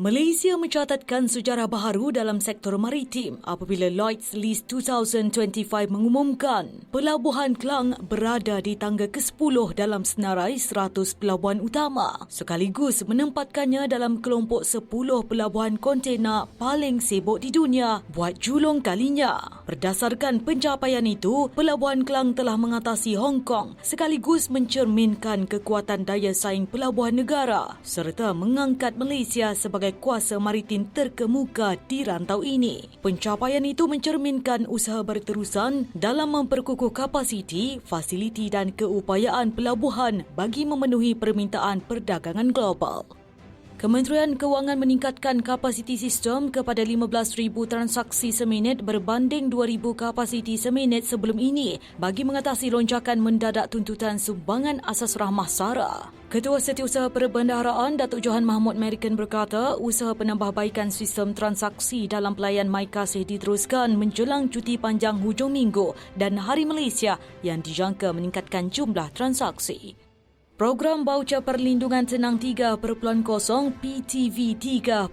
Malaysia mencatatkan sejarah baharu dalam sektor maritim apabila Lloyd's List 2025 mengumumkan Pelabuhan Klang berada di tangga ke-10 dalam senarai 100 pelabuhan utama, sekaligus menempatkannya dalam kelompok 10 pelabuhan kontena paling sibuk di dunia buat julung kalinya. Berdasarkan pencapaian itu, Pelabuhan Klang telah mengatasi Hong Kong sekaligus mencerminkan kekuatan daya saing pelabuhan negara serta mengangkat Malaysia sebagai kuasa maritim terkemuka di rantau ini. Pencapaian itu mencerminkan usaha berterusan dalam memperkukuh kapasiti, fasiliti dan keupayaan pelabuhan bagi memenuhi permintaan perdagangan global. Kementerian Kewangan meningkatkan kapasiti sistem kepada 15,000 transaksi seminit berbanding 2,000 kapasiti seminit sebelum ini bagi mengatasi lonjakan mendadak tuntutan sumbangan asas rahmah SARA. Ketua Setiausaha Perbendaharaan Datuk Johan Mahmud American berkata, usaha penambahbaikan sistem transaksi dalam pelayan MyKasih diteruskan menjelang cuti panjang hujung minggu dan Hari Malaysia yang dijangka meningkatkan jumlah transaksi. Program Bauca Perlindungan Tenang 3.0 PTV 3.0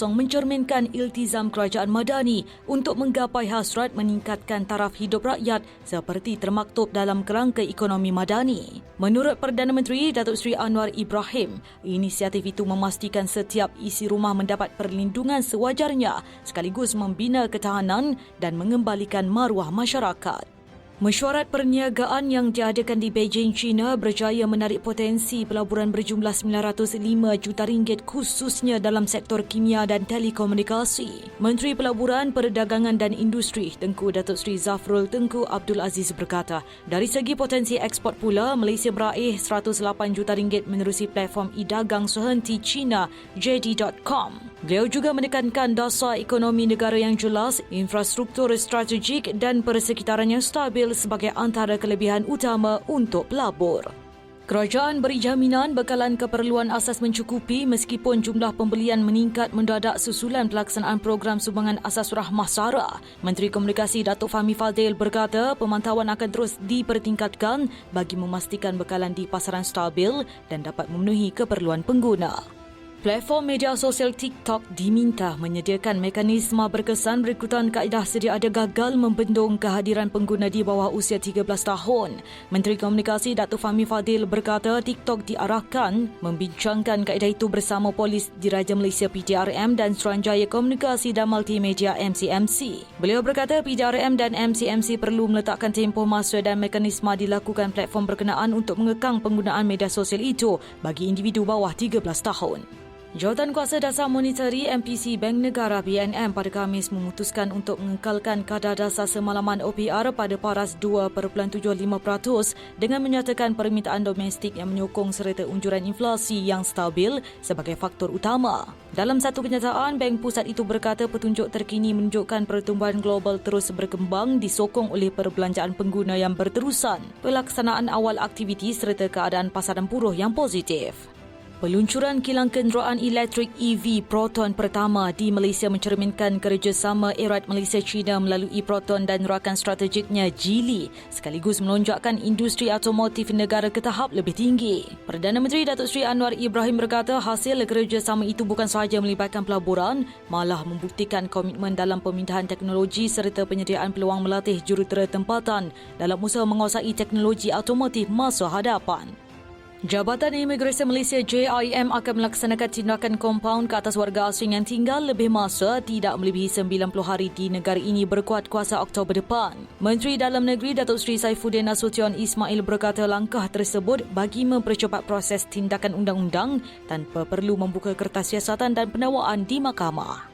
mencerminkan iltizam kerajaan madani untuk menggapai hasrat meningkatkan taraf hidup rakyat seperti termaktub dalam kerangka ekonomi madani. Menurut Perdana Menteri Datuk Seri Anwar Ibrahim, inisiatif itu memastikan setiap isi rumah mendapat perlindungan sewajarnya sekaligus membina ketahanan dan mengembalikan maruah masyarakat. Mesyuarat perniagaan yang diadakan di Beijing, China berjaya menarik potensi pelaburan berjumlah 905 juta ringgit khususnya dalam sektor kimia dan telekomunikasi. Menteri Pelaburan, Perdagangan dan Industri Tengku Datuk Seri Zafrul Tengku Abdul Aziz berkata, dari segi potensi ekspor pula, Malaysia meraih 108 juta ringgit menerusi platform e-dagang sehenti China JD.com. Beliau juga menekankan dasar ekonomi negara yang jelas, infrastruktur strategik dan persekitaran yang stabil sebagai antara kelebihan utama untuk pelabur. Kerajaan beri jaminan bekalan keperluan asas mencukupi meskipun jumlah pembelian meningkat mendadak susulan pelaksanaan program sumbangan asas rahmah SARA. Menteri Komunikasi Datuk Fahmi Fadzil berkata pemantauan akan terus dipertingkatkan bagi memastikan bekalan di pasaran stabil dan dapat memenuhi keperluan pengguna. Platform media sosial TikTok diminta menyediakan mekanisme berkesan berikutan kaedah sedia ada gagal membendung kehadiran pengguna di bawah usia 13 tahun. Menteri Komunikasi Datuk Fahmi Fadzil berkata TikTok diarahkan membincangkan kaedah itu bersama Polis Diraja Malaysia PDRM dan Suruhanjaya Komunikasi dan Multimedia MCMC. Beliau berkata PDRM dan MCMC perlu meletakkan tempoh masa dan mekanisme dilakukan platform berkenaan untuk mengekang penggunaan media sosial itu bagi individu bawah 13 tahun. Jawatan Kuasa Dasar Monetary MPC Bank Negara BNM pada Khamis memutuskan untuk mengekalkan kadar dasar semalaman OPR pada paras 2.75% dengan menyatakan permintaan domestik yang menyokong serta unjuran inflasi yang stabil sebagai faktor utama. Dalam satu kenyataan, Bank Pusat itu berkata petunjuk terkini menunjukkan pertumbuhan global terus berkembang disokong oleh perbelanjaan pengguna yang berterusan, pelaksanaan awal aktiviti serta keadaan pasaran buruh yang positif. Peluncuran kilang kenderaan elektrik EV Proton pertama di Malaysia mencerminkan kerjasama erat Malaysia-China melalui Proton dan rakan strategiknya Geely sekaligus melonjakkan industri automotif negara ke tahap lebih tinggi. Perdana Menteri Datuk Seri Anwar Ibrahim berkata hasil kerjasama itu bukan sahaja melibatkan pelaburan, malah membuktikan komitmen dalam pemindahan teknologi serta penyediaan peluang melatih jurutera tempatan dalam usaha menguasai teknologi automotif masa hadapan. Jabatan Imigresen Malaysia JIM akan melaksanakan tindakan kompaun ke atas warga asing yang tinggal lebih masa tidak melebihi 90 hari di negara ini berkuat kuasa Oktober depan. Menteri Dalam Negeri Datuk Seri Saifuddin Nasution Ismail berkata langkah tersebut bagi mempercepat proses tindakan undang-undang tanpa perlu membuka kertas siasatan dan pendakwaan di mahkamah.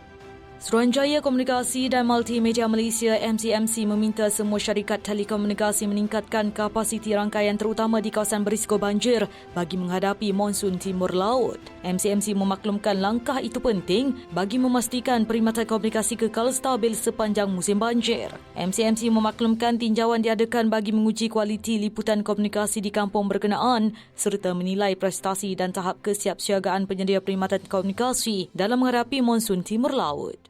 Suruhanjaya Komunikasi dan Multimedia Malaysia MCMC meminta semua syarikat telekomunikasi meningkatkan kapasiti rangkaian terutama di kawasan berisiko banjir bagi menghadapi monsun timur laut. MCMC memaklumkan langkah itu penting bagi memastikan perkhidmatan komunikasi kekal stabil sepanjang musim banjir. MCMC memaklumkan tinjauan diadakan bagi menguji kualiti liputan komunikasi di kampung berkenaan serta menilai prestasi dan tahap kesiapsiagaan penyedia perkhidmatan komunikasi dalam menghadapi monsun timur laut.